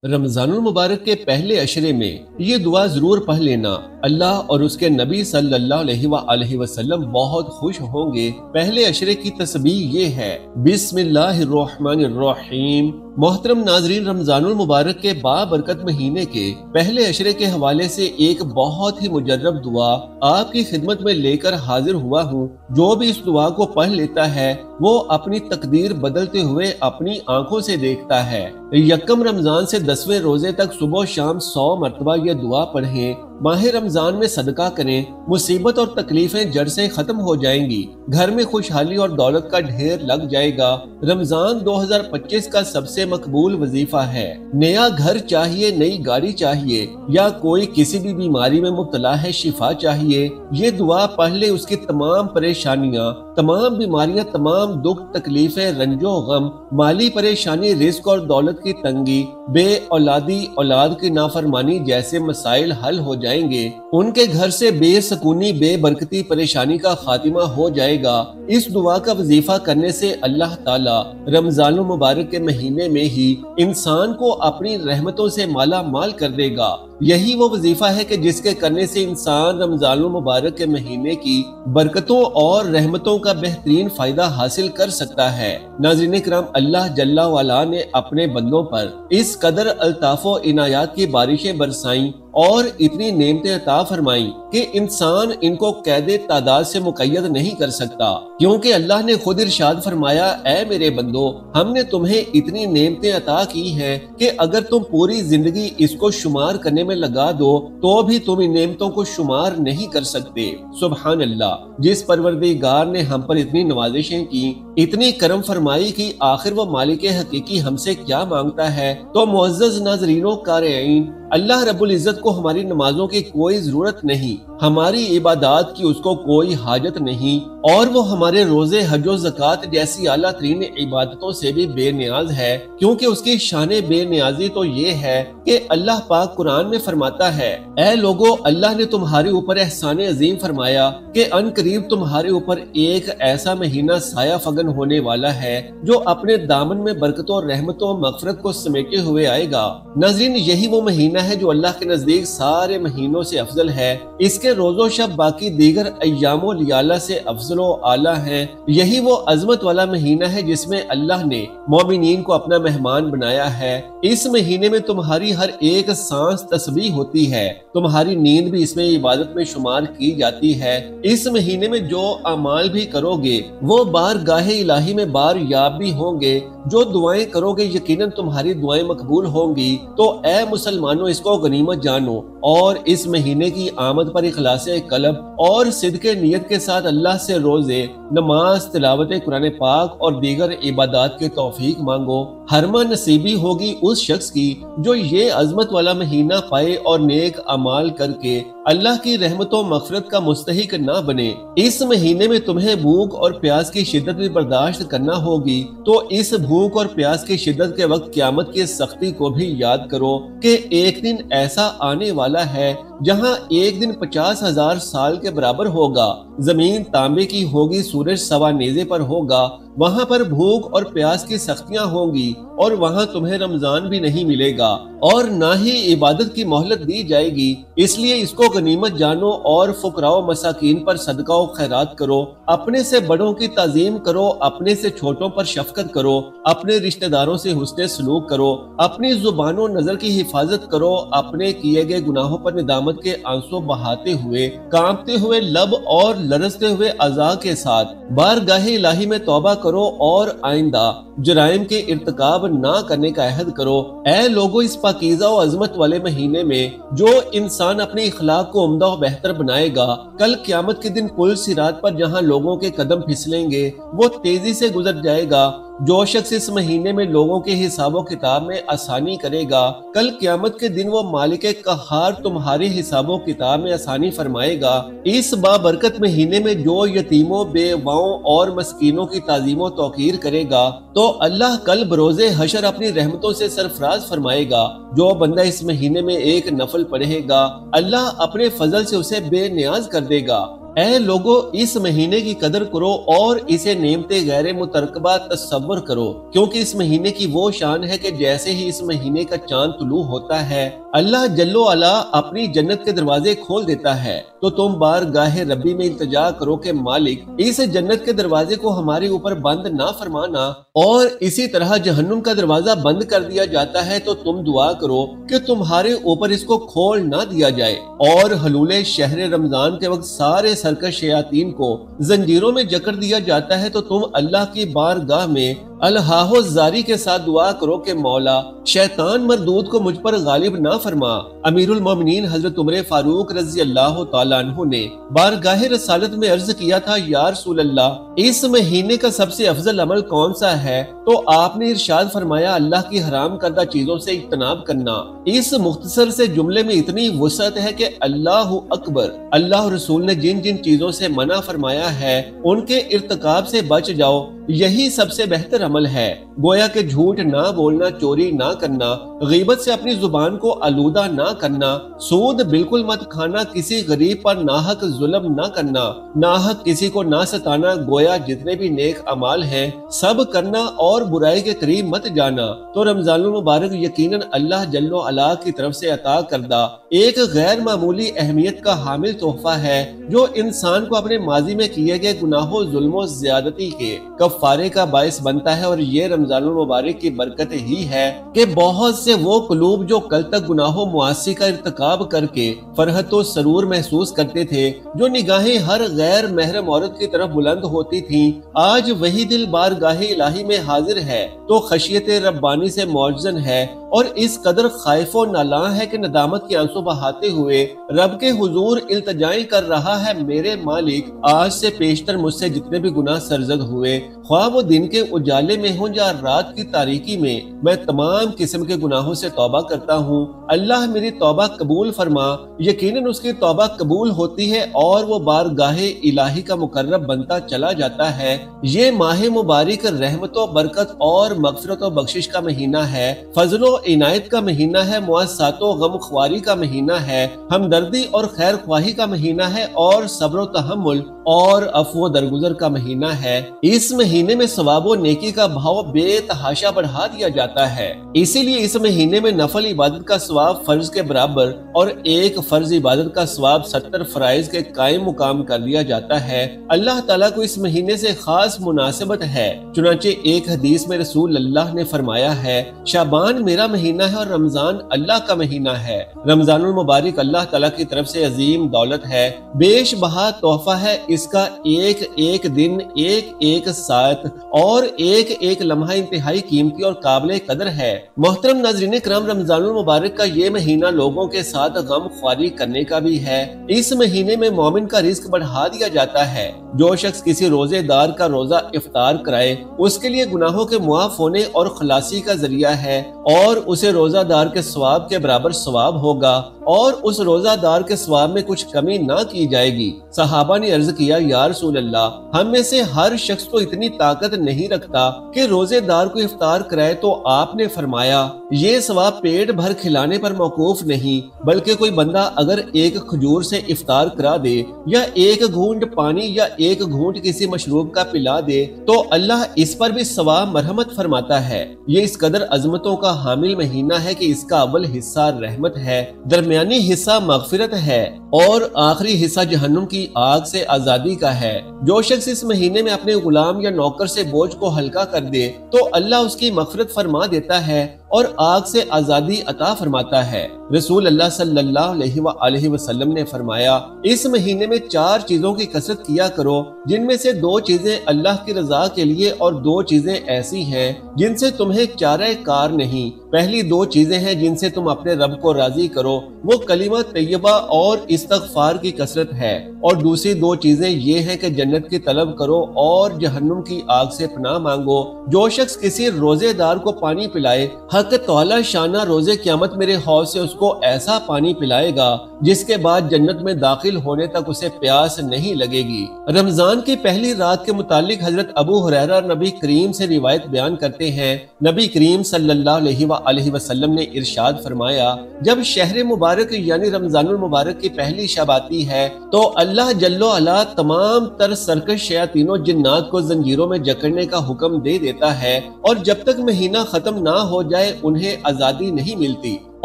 रमजानुल मुबारक के पहले अशरे में ये दुआ जरूर पढ़ लेना। अल्लाह और उसके नबी सल्लल्लाहु अलैहि वसल्लम बहुत खुश होंगे। पहले अशरे की तस्बीह ये है, बिस्मिल्लाहिर्रहमानिर्रहीम। मोहतरम नाजरीन, रमजानुल मुबारक के बाबरकत महीने के पहले अशरे के हवाले से एक बहुत ही मुजर्रब दुआ आपकी खिदमत में लेकर हाजिर हुआ हूँ। जो भी इस दुआ को पढ़ लेता है वो अपनी तकदीर बदलते हुए अपनी आंखों से देखता है। यकम रमजान से 10वें रोजे तक सुबह शाम 100 मरतबा ये दुआ पढ़ें। माह रमजान में सदका करें, मुसीबत और तकलीफें जड़ से खत्म हो जाएंगी। घर में खुशहाली और दौलत का ढेर लग जाएगा। रमजान 2025 का सबसे मकबूल वजीफा है। नया घर चाहिए, नई गाड़ी चाहिए, या कोई किसी भी बीमारी में मुब्तला है, शिफा चाहिए, ये दुआ पढ़ ले। उसकी तमाम परेशानियां, तमाम बीमारियां, तमाम दुख तकलीफें, रंजो गम, माली परेशानी, रिस्क और दौलत की तंगी, बे औलादी, औलाद की नाफरमानी जैसे मसाइल हल हो जाएंगे। उनके घर से बेसकूनी, बेबरकती, परेशानी का खात्मा हो जाएगा। इस दुआ का वजीफा करने से अल्लाह ताला रमजानुल मुबारक के महीने में ही इंसान को अपनी रहमतों से माला माल कर देगा। यही वो वजीफा है कि जिसके करने से इंसान रमजानुल मुबारक के महीने की बरकतों और रहमतों का बेहतरीन फायदा हासिल कर सकता है। नाज़रीन किराम, अल्लाह जल्ला वाला ने अपने बंदों पर इस कदर अल्ताफ़ो इनायात की बारिशें बरसाई और इतनी नेमतें अता फरमाई कि इंसान इनको कैदे तादाद से मुकय्यद नहीं कर सकता, क्योंकि अल्लाह ने खुद इरशाद फरमाया, ऐ मेरे बंदो, हमने तुम्हें इतनी नेमतें अता की हैं कि अगर तुम पूरी जिंदगी इसको शुमार करने में लगा दो तो भी तुम इन नेमतों को शुमार नहीं कर सकते। सुभान अल्लाह। जिस परवरदिगार ने हम पर इतनी नवाजिशें की, इतनी करम फरमाई की, आखिर वो मालिक हकीकी हमसे क्या मांगता है। तो मुअज़्ज़ज़ नाज़रीनों क़ारिईन, अल्लाह रब्बुल इज़्ज़त को हमारी नमाजों की कोई जरूरत नहीं, हमारी इबादत की उसको कोई हाजत नहीं, और वो हमारे रोजे, हज और ज़कात जैसी आला तरीन इबादतों से भी बेनियाज है, क्योंकि उसकी शान बेनियाजी तो ये है कि अल्लाह पाक कुरान में फरमाता है, ऐ लोगो, अल्लाह ने तुम्हारे ऊपर एहसान अजीम फरमाया कि अनकरीब तुम्हारे ऊपर एक ऐसा महीना साया फगन होने वाला है जो अपने दामन में बरकतों, रहमतों, मगफरत को समेटे हुए आएगा। नाज़रीन, यही वो महीना है जो अल्लाह के नजदीक सारे महीनों से अफजल है। इसके रोजो शब बाकी दीगर अय्यामो लियाला से अफजल व आला है। यही वो अजमत वाला महीना है जिसमें अल्लाह ने मोमिनीन को अपना मेहमान बनाया है। इस महीने में तुम्हारी हर एक सांस तस्बीह होती है, तुम्हारी नींद भी इसमें इबादत में शुमार की जाती है। इस महीने में जो अमाल भी करोगे वो बारगाहे इलाही में बार याब भी होंगे। जो दुआएं करोगे यकीनन तुम्हारी दुआएं मकबूल होंगी। तो ए मुसलमानों, इसको गनीमत जानो और इस महीने की आमद पर इखलासे कल्ब और सिद्के नियत के साथ अल्लाह से रोजे, नमाज, तिलावत कुरान पाक और दीगर इबादत के तौफीक मांगो। हरमा नसीबी होगी उस शख्स की जो ये अजमत वाला महीना पाए और नेक अमाल करके अल्लाह की रहमतों मगफरत का मुस्तहिक ना बने। इस महीने में तुम्हें भूख और प्यास की शिद्दत भी बर्दाश्त करना होगी। तो इस भूख और प्यास की शिद्दत के वक्त क़यामत की सख्ती को भी याद करो कि एक दिन ऐसा आने वाला है जहां एक दिन 50,000 साल के बराबर होगा। जमीन तांबे की होगी, सूरज सवा नेज़े पर होगा। वहां पर भूख और प्यास की सख्तियां होंगी और वहां तुम्हें रमजान भी नहीं मिलेगा और ना ही इबादत की मोहलत दी जाएगी। इसलिए इसको गनीमत जानो और फुकराओ मसाकीन पर सदका और खैरात करो। अपने से बड़ों की ताजीम करो, अपने से छोटों पर शफकत करो, अपने रिश्तेदारों से हुस्ने सलूक करो, अपनी जुबानों नजर की हिफाजत करो, अपने किए गए गुनाहों पर निदामत के आंसू बहाते हुए, कांपते हुए लब और लरजते हुए अज़ा के साथ बारगाहे इलाही में तौबा करो और आइंदा जुराइम के इर्तिकाब ना करने का अहद करो। ऐ लोगो, इस पाकीज़ा और अजमत वाले महीने में जो इंसान अपने इखलाक को उम्दा और बेहतर बनाएगा, कल क़यामत के दिन पुल सिरात पर जहां लोगों के कदम फिसलेंगे वो तेजी से गुजर जाएगा। जो शख्स इस महीने में लोगों के हिसाबो किताब में आसानी करेगा, कल क़यामत के दिन वो मालिक क़हार तुम्हारे हिसाबो किताब में आसानी फरमाएगा। इस बाबरकत महीने में जो यतीमों, बेवाओं और मस्कीनों की ताज़ीमो तौकीर करेगा तो अल्लाह कल बरोज़े हशर अपनी रहमतों से सरफराज फरमाएगा। जो बंदा इस महीने में एक नफल पढ़ेगा, अल्लाह अपने फजल से उसे बेनियाज कर देगा। اے لوگو اس مہینے کی قدر کرو اور اسے نعمتیں غیر مترکبہ تصور کرو، کیونکہ اس مہینے کی وہ شان ہے کہ جیسے ہی اس مہینے کا چاند طلوع ہوتا ہے اللہ جل و علا اپنی جنت کے دروازے کھول دیتا ہے، تو تم بارگاہ ربی میں التجا کرو کہ مالک اس جنت کے دروازے کو ہمارے اوپر بند نہ فرمانا، اور اسی طرح جہنم کا دروازہ بند کر دیا جاتا ہے تو تم دعا کرو کہ تمہارے اوپر اس کو کھول نہ دیا جائے، اور حلول شہر رمضان کے وقت سارے سرکش شیاطین کو زنجیروں میں جکڑ دیا جاتا ہے تو تم اللہ کی بارگاہ میں الہاہ و زاری کے ساتھ دعا کرو کہ مولا شیطان مردود کو مجھ پر غالب نہ فرما۔ امیر المومنین حضرت عمر فاروق رضی اللہ تعالیٰ عنہ نے بارگاہ رسالت میں عرض کیا تھا، یا رسول اللہ اس مہینے کا سب سے افضل عمل کون سا ہے؟ تو آپ نے ارشاد فرمایا اللہ کی حرام کردہ چیزوں سے اجتناب کرنا۔ اس مختصر سے جملے میں اتنی وسعت ہے کہ اللہ اکبر، اللہ رسول نے جن جن چیزوں سے منع فرمایا ہے ان کے ارتکاب سے بچ جاؤ، یہی سب سے بہتر عمل ہے۔ گویا کہ جھوٹ نہ بولنا، چوری نہ کرنا، غیبت سے اپنی زبان کو آلودہ نہ کرنا، سود بالکل مت کھانا، کسی غریب پر ناحق ظلم نہ کرنا، ناحق کسی کو نہ ستانا، گویا جتنے بھی نیک اعمال ہیں سب کرنا، اور برائی کے قریب مت جانا۔ تو رمضان المبارک یقیناً اللہ جل و علا کی طرف سے عطا کردہ ایک غیر معمولی اہمیت کا حامل تحفہ ہے، جو انسان کو اپنے ماضی میں کیے گئے گناہوں، ظلم و زیادتی کے کفارے کا باعث بنتا ہے، اور یہ رمضان المبارک کی برکت ہی ہے کہ بہت سے وہ قلوب جو کل تک گناہوں معاصی کا ارتکاب کر کے فرحت و سرور محسوس کرتے تھے، جو نگاہیں ہر غیر محرم عورت کی طرف بلند ہوتی تھیں، آج وہی دل بارگاہ الہی میں حاضر ہے تو خشیت ربانی سے معجزن ہے، اور اس قدر خائف و نالاں ہے کہ ندامت کے آنسو بہاتے ہوئے رب کے حضور التجائیں کر رہا ہے، میرے مالک آج سے پیشتر مجھ سے جتنے بھی گناہ سرزد ہوئے، خواہ وہ دن کے اجالے میں ہوں یا رات کی تاریکی میں تمام قسم کے گناہوں سے توبہ کرتا ہوں، اللہ میری توبہ قبول فرما۔ یقیناً اس کی توبہ قبول ہوتی ہے اور وہ بارگاہ الہی کا مقرب بنتا چلا جاتا ہے۔ یہ ماہ مبارک رحمت و برکت اور مغفرت و بخشش کا مہینہ ہے، فضل و عنایت کا مہینہ ہے، مواسات و غم خواری کا مہینہ ہے، ہمدردی اور خیر خواہی کا مہینہ ہے، اور صبر و تحمل اور عفو و درگزر کا مہینہ ہے۔ اس مہینے میں ثواب و نیکی کا بھاؤ بے تحاشا بڑھا دیا جاتا ہے، اسی لیے اس مہینے میں نفل عبادت کا ثواب فرض کے برابر اور ایک فرض عبادت کا ثواب 70 فرائض کے قائم مقام کر دیا جاتا ہے۔ اللہ تعالیٰ کو اس مہینے سے خاص مناسبت ہے، چنانچہ ایک حدیث میں رسول اللہ نے فرمایا ہے، شعبان میرا مہینہ ہے اور رمضان اللہ کا مہینہ ہے۔ رمضان المبارک اللہ تعالیٰ کی طرف سے عظیم دولت ہے، بیش بہا تحفہ ہے، اس کا ایک ایک دن، ایک ایک ساعت اور ایک ایک لمحہ انتہائی قیمتی اور قابل قدر ہے۔ محترم ناظرین کرام، رمضان المبارک کا یہ مہینہ لوگوں کے ساتھ غم خواری کرنے کا بھی ہے۔ اس مہینے میں مومن کا رزق بڑھا دیا جاتا ہے۔ جو شخص کسی روزے دار کا روزہ افطار کرائے اس کے لیے گناہوں کے معاف ہونے اور خلاصی کا ذریعہ ہے، اور اسے روزہ دار کے ثواب کے برابر ثواب ہوگا، اور اس روزہ دار کے ثواب میں کچھ کمی نہ کی جائے گی۔ صحابہ نے عرض کیا، یا رسول اللہ ہم میں سے ہر شخص تو اتنی طاقت نہیں رکھتا کہ روزے دار کو افطار کرائے، تو آپ نے فرمایا یہ ثواب پیٹ بھر کھلانے پر موقوف نہیں، بلکہ کوئی بندہ اگر ایک کھجور سے افطار کرا دے یا ایک گھونٹ پانی یا ایک گھونٹ کسی مشروب کا پلا دے تو اللہ اس پر بھی ثواب مرحمت فرماتا ہے۔ یہ اس قدر عظمتوں کا حامل مہینہ ہے کہ اس کا اول حصہ رحمت ہے، درمیانی حصہ مغفرت ہے، اور آخری حصہ جہنم کی آگ سے آزادی کا ہے۔ جو شخص اس مہینے میں اپنے غلام یا نوکر سے بوجھ کو ہلکا کر دے تو اللہ اس کی مغفرت فرما دیتا ہے اور آگ سے آزادی عطا فرماتا ہے۔ رسول اللہ صلی اللہ علیہ وآلہ وسلم نے فرمایا، اس مہینے میں 4 چیزوں کی کثرت کیا کرو، جن میں سے 2 چیزیں اللہ کی رضا کے لیے اور 2 چیزیں ایسی ہیں جن سے تمہیں چارہ کار نہیں۔ پہلی 2 چیزیں ہیں جن سے تم اپنے رب کو راضی کرو، وہ کلمہ طیبہ اور استغفار کی کثرت ہے، اور دوسری 2 چیزیں یہ ہیں کہ جنت کی طلب کرو اور جہنم کی آگ سے پناہ مانگو۔ جو شخص کسی روزے دار کو پانی پلائے، حق تعالی شانہ روزے قیامت میرے حوض سے اس کو ایسا پانی پلائے گا جس کے بعد جنت میں داخل ہونے تک اسے پیاس نہیں لگے گی۔ رمضان کی پہلی رات کے متعلق حضرت ابو ہریرہ نبی کریم سے روایت بیان کرتے ہیں، نبی کریم صلی اللہ علیہ अलैहि वसल्लम ने इरशाद फरमाया, जब शहर मुबारक यानी रमजानुल मुबारक की पहली शब आती है तो अल्लाह जल्लो अला तमाम तर सरकश शयातीनों जिन्नात को जंजीरों में जकड़ने का हुक्म दे देता है और जब तक महीना खत्म ना हो जाए उन्हें आजादी नहीं मिलती।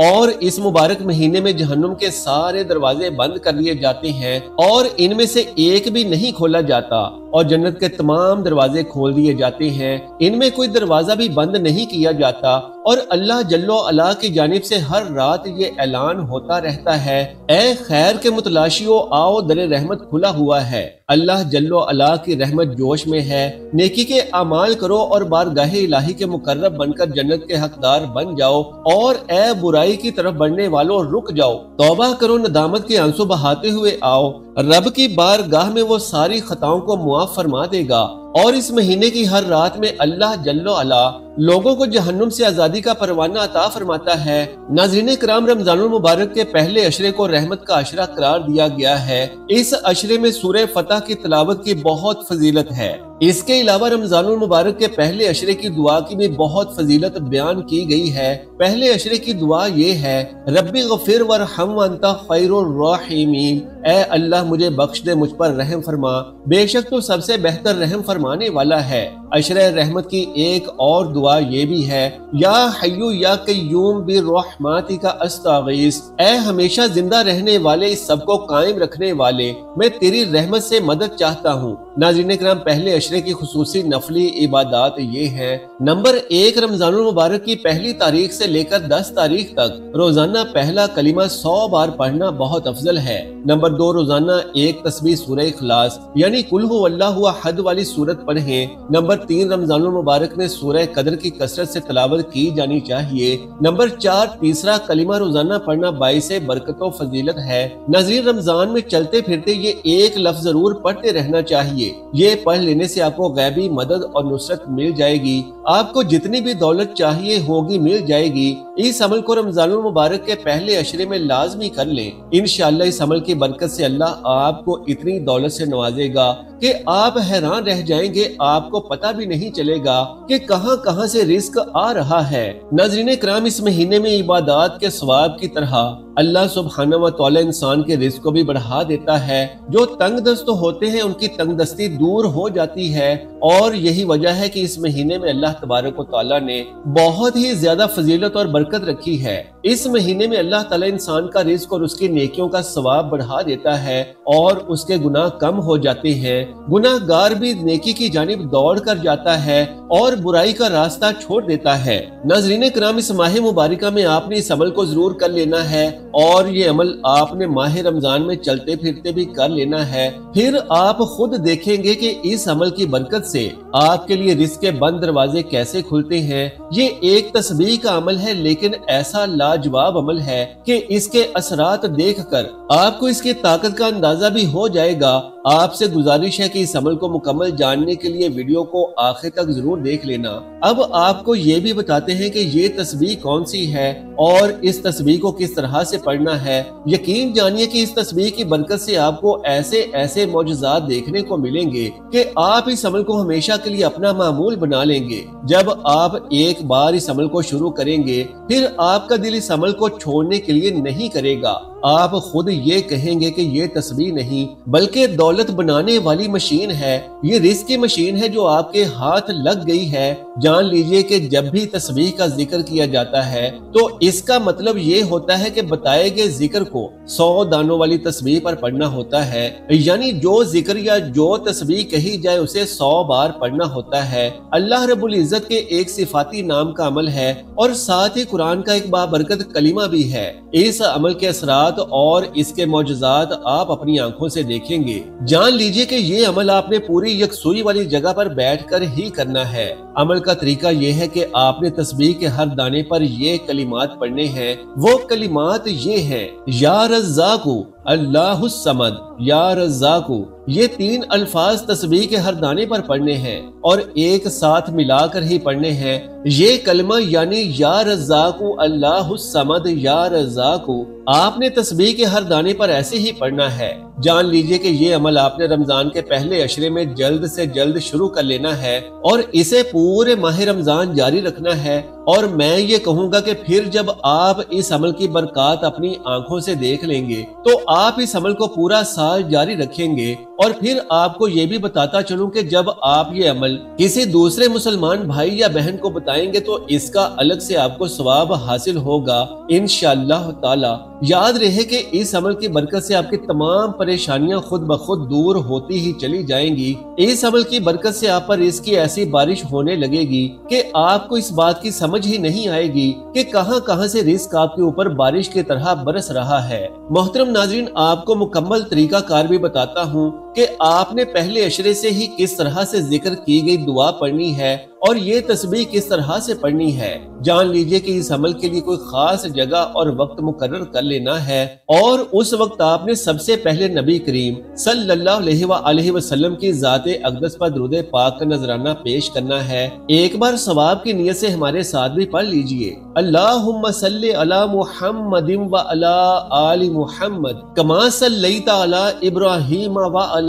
और इस मुबारक महीने में जहन्नुम के सारे दरवाजे बंद कर दिए जाते हैं और इनमें से एक भी नहीं खोला जाता और जन्नत के तमाम दरवाजे खोल दिए जाते हैं, इनमें कोई दरवाजा भी बंद नहीं किया जाता। और अल्लाह जल्लो अला की जानिब से हर रात ये ऐलान होता रहता है, ए खैर के मुतलाशियों आओ, दर रहमत खुला हुआ है। अल्लाह जल्लो अला की रहमत जोश में है, नेकी के अमाल करो और बारगाहे इलाही के मुकर्रब बनकर जन्नत के हकदार बन जाओ और ए बुराई की तरफ बढ़ने वालों रुक जाओ, तौबा करो, नदामत के आंसू बहाते हुए आओ। रब की बारगाह में वो सारी खताओं को मुआफ फरमा देगा। और इस महीने की हर रात में अल्लाह जल्लो अला लोगों को जहन्नुम से आजादी का परवाना अता फरमाता है। नाज़रीन किराम, रमजानुल मुबारक के पहले अशरे को रहमत का अशरा करार दिया गया है। इस अशरे में सूरह फतह की तिलावत की बहुत फजीलत है। इसके अलावा रमजानुल मुबारक के पहले अशरे की दुआ की भी बहुत फजीलत बयान की गई है। पहले अशरे की दुआ ये है, रब्बी गफिर वरहम वअंता खैरुर राहिमीन, ए अल्लाह मुझे बख्श दे, मुझ पर रहम फरमा, बेशक तो सबसे बेहतर रहम फरमाने वाला है। अशरे रहमत की एक और दुआ ये भी है, या हय्यू या कय्यूम बिर्रहमातिका अस्तागीस, ए हमेशा जिंदा रहने वाले, इस सबको कायम रखने वाले, मैं तेरी रहमत से मदद चाहता हूँ। नाज़रीन किराम, पहले अशरे की खुसूसी नफली इबादत ये है। नंबर 1, रमजानुल मुबारक की पहली तारीख से लेकर 10 तारीख तक रोजाना पहला कलिमा 100 बार पढ़ना बहुत अफजल है। नंबर 2, रोजाना एक तस्बीह सूरह इखलास यानी कुल हुवल्लाहु अहद वाली सूरत पढ़ें। नंबर 3, रमजानुल मुबारक में सूरह कदर की कसरत से तिलावत की जानी चाहिए। नंबर 4, तीसरा कलिमा रोजाना पढ़ना बाइसे बरकत व फजीलत है। नाज़रीन, रमजान में चलते फिरते ये एक लफ्ज जरूर पढ़ते रहना चाहिए। ये पढ़ लेने से आपको गैबी मदद और नुसरत मिल जाएगी। आपको जितनी भी दौलत चाहिए होगी मिल जाएगी। इस अमल को रमजानुल मुबारक के पहले अशरे में लाजमी कर लें। इंशाअल्लाह इस अमल की बरकत से अल्लाह आपको इतनी दौलत से नवाजेगा कि आप हैरान रह जाएंगे। आपको पता भी नहीं चलेगा कि कहां कहां से रिस्क आ रहा है। नाज़रीन किराम, इस महीने में इबादत के सवाब की तरह अल्लाह सुब्हानहू व तआला इंसान के रिस्क को भी बढ़ा देता है। जो तंग दस्त होते हैं उनकी तंगदस्ती दूर हो जाती है और यही वजह है कि इस महीने में अल्लाह तबारक व तआला ने बहुत ही ज्यादा फजीलत और बरकत रखी है। इस महीने में अल्लाह ताला इंसान का रिस्क और उसकी नेकियों का सवाब बढ़ा देता है और उसके गुनाह कम हो जाते हैं। गुनाहगार भी नेकी की जानिब दौड़ कर जाता है और बुराई का रास्ता छोड़ देता है। नाज़रीन किराम, इस माह मुबारका में आपने इस अमल को जरूर कर लेना है और ये अमल आपने माह रमजान में चलते फिरते भी कर लेना है। फिर आप खुद देखेंगे कि इस अमल की बरकत से आपके लिए रिस्क के बंद दरवाजे कैसे खुलते हैं। ये एक तस्बीह का अमल है, लेकिन ऐसा लाजवाब अमल है कि इसके असरात देखकर आपको इसकी ताकत का अंदाजा भी हो जाएगा। आपसे गुजारिश है कि इस अमल को मुकम्मल जानने के लिए वीडियो को आखिर तक जरूर देख लेना। अब आपको ये भी बताते हैं कि ये तस्बीह कौन सी है और इस तस्बीह को किस तरह से पढ़ना है। यकीन जानिए कि इस तस्बीह की बरकत से आपको ऐसे ऐसे मौजज़ात देखने को मिलेंगे कि आप इस अमल को हमेशा के लिए अपना मामूल बना लेंगे। जब आप एक बार इस अमल को शुरू करेंगे फिर आपका दिल इस अमल को छोड़ने के लिए नहीं करेगा। आप खुद ये कहेंगे कि ये तस्बीह नहीं बल्कि दौलत बनाने वाली मशीन है। ये रिस्क की मशीन है जो आपके हाथ लग गई है। जान लीजिए कि जब भी तस्बीह का जिक्र किया जाता है तो इसका मतलब ये होता है कि बताए गए जिक्र को 100 दानों वाली तस्बीह पर पढ़ना होता है। यानी जो जिक्र या जो तस्बीह कही जाए उसे 100 बार पढ़ना होता है। अल्लाह रब्बुल इज्जत के एक सिफाती नाम का अमल है और साथ ही कुरान का एक बाबरकत कलीमा भी है। इस अमल के असरात और इसके मौजज़ात आप अपनी आंखों से देखेंगे। जान लीजिए कि ये अमल आपने पूरी यकसुई वाली जगह पर बैठकर ही करना है। अमल का तरीका ये है कि आपने तस्बीह के हर दाने पर ये कलिमात पढ़ने हैं। वो कलिमात ये हैं, या रज़्ज़ाक़ु अल्लाहुस समद, या रज़्ज़ाक़ु। ये 3 अल्फाज तस्बीह के हर दाने पर पढ़ने हैं और एक साथ मिलाकर ही पढ़ने हैं। ये कलमा यानी या रज़्ज़ाक़ु अल्लाहुस समद, या रज़्ज़ाक़ु आपने तस्बीह के हर दाने पर ऐसे ही पढ़ना है। جان لیجئے کہ یہ عمل آپ نے رمضان کے پہلے عشرے میں جلد سے جلد شروع کر لینا ہے اور اسے پورے ماہ رمضان جاری رکھنا ہے، اور میں یہ کہوں گا کہ پھر جب آپ اس عمل کی برکات اپنی آنکھوں سے دیکھ لیں گے تو آپ اس عمل کو پورا سال جاری رکھیں گے۔ اور پھر آپ کو یہ بھی بتاتا چلوں کہ جب آپ یہ عمل کسی دوسرے مسلمان بھائی یا بہن کو بتائیں گے تو اس کا الگ سے آپ کو ثواب حاصل ہوگا انشاءاللہ تعالی۔ یاد رہے کہ اس عمل کی برکت سے آپ کی تمام پریشانیاں خود بخود دور ہوتی ہی چلی جائیں گی۔ اس عمل کی برکت سے آپ پر رزق کی ایسی بارش ہونے لگے گی کہ آپ کو اس بات کی سمجھ ہی نہیں آئے گی کہ کہاں کہاں سے رزق آپ کے اوپر بارش کی طرح برس رہا ہے۔ محترم ناظرین، آپ کو مکمل طریقہ کار بھی بتاتا ہوں کہ آپ نے پہلے عشرے سے ہی کس طرح سے ذکر کی گئی دعا پڑھنی ہے اور یہ تسبیح کس طرح سے پڑھنی ہے۔ جان لیجئے کہ اس عمل کے لیے کوئی خاص جگہ اور وقت مقرر کر لینا ہے، اور اس وقت آپ نے سب سے پہلے نبی کریم صلی اللہ علیہ وآلہ وسلم کی ذات اقدس پر درود پاک کا نذرانہ پیش کرنا ہے۔ ایک بار ثواب کی نیت سے ہمارے ساتھ بھی پڑھ لیجئے۔ اللہم صلی علی محمد وعلی آل محمد کما صلیت علی ابراہیم وعلی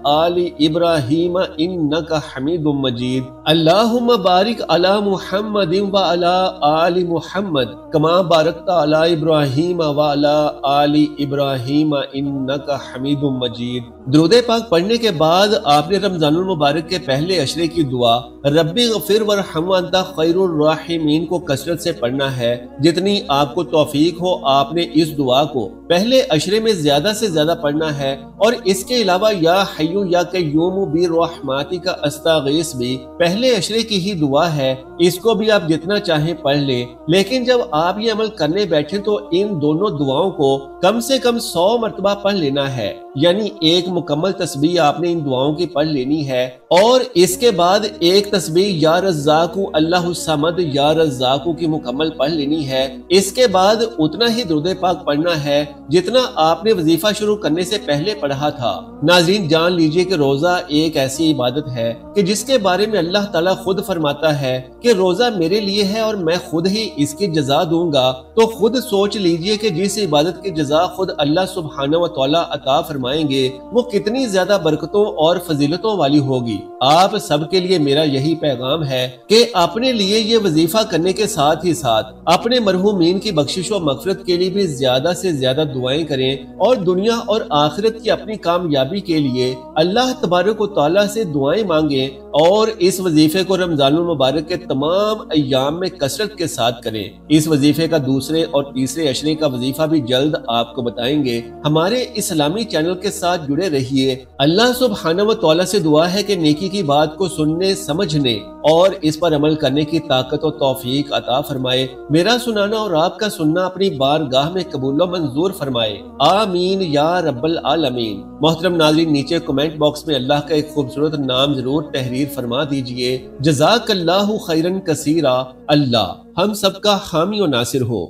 آل ابراہیم انک حمید مجید۔ اللہم بارک علی محمد وعلی آل محمد کما بارکت علی ابراہیم وعلی آل ابراہیم انک حمید مجید۔ درود پاک پڑھنے کے بعد آپ نے رمضان المبارک کے پہلے عشرے کی دعا ربی غفر ورحم وانت خیر الراحمین کو کثرت سے پڑھنا ہے۔ جتنی آپ کو توفیق ہو آپ نے اس دعا کو پہلے عشرے میں زیادہ سے زیادہ پڑھنا ہے، اور اس کے علاوہ یا حیو یا قیوم برحمتک استغیث بھی پہلے عشرے کی ہی دعا ہے، اس کو بھی آپ جتنا چاہیں پڑھ لیں۔ لیکن جب آپ یہ عمل کرنے بیٹھیں تو ان دونوں دعاؤں کو کم سے کم 100 مرتبہ پڑھ لینا ہے، یعنی ایک مکمل تسبیح آپ نے ان دعاؤں کی پڑھ لینی ہے، اور اس کے بعد ایک تسبیح یا رزاق اللہ الصمد یا رزاق کی مکمل پڑھ لینی ہے۔ اس کے بعد اتنا ہی درود پاک پڑھنا ہے جتنا آپ نے وظیفہ شروع کرنے سے پہلے پڑھا تھا۔ ناظرین، جان لیجئے کہ روزہ ایک ایسی عبادت ہے کہ جس کے بارے میں اللہ تعالیٰ خود فرماتا ہے کہ روزہ میرے لیے ہے اور میں خود ہی اس کی جزا دوں گا۔ تو خود سوچ لیجئے کہ جس عبادت کی جزا خود اللہ سبحانہ و تعالیٰ عطا فرمائیں گے وہ کتنی زیادہ برکتوں اور فضیلتوں والی ہوگی۔ آپ سب کے لیے میرا یہی پیغام ہے کہ اپنے لیے یہ وظیفہ کرنے کے ساتھ ہی ساتھ اپنے مرحومین کی بخشش و مغفرت کے لیے بھی زیادہ سے زیادہ دعائیں کریں، اور دنیا اور آخرت کی اپنی کامیابی کے لیے اللہ تبارک و تعالیٰ سے دعائیں مانگیں، اور اس وظیفے کو رمضان المبارک کے تمام ایام میں کثرت کے ساتھ کریں۔ اس وظیفے کا دوسرے اور تیسرے عشرے کا وظیفہ بھی جلد آپ کو بتائیں گے۔ ہمارے اسلامی چینل کے ساتھ جڑے رہیے۔ اللہ سبحانہ و تعالیٰ سے دعا ہے کہ نیکی کی بات کو سننے، سمجھنے اور اس پر عمل کرنے کی طاقت و توفیق عطا فرمائے۔ میرا سنانا اور آپ کا سننا اپنی بارگاہ میں قبول و منظور فرمائے، آمین یا رب العالمین۔ محترم ناظرین، نیچے کمنٹ باکس میں اللہ کا ایک خوبصورت نام ضرور تحریر فرما دیجئے۔ جزاک اللہ خیرن کثیرا۔ اللہ ہم سب کا حامی و ناصر ہو۔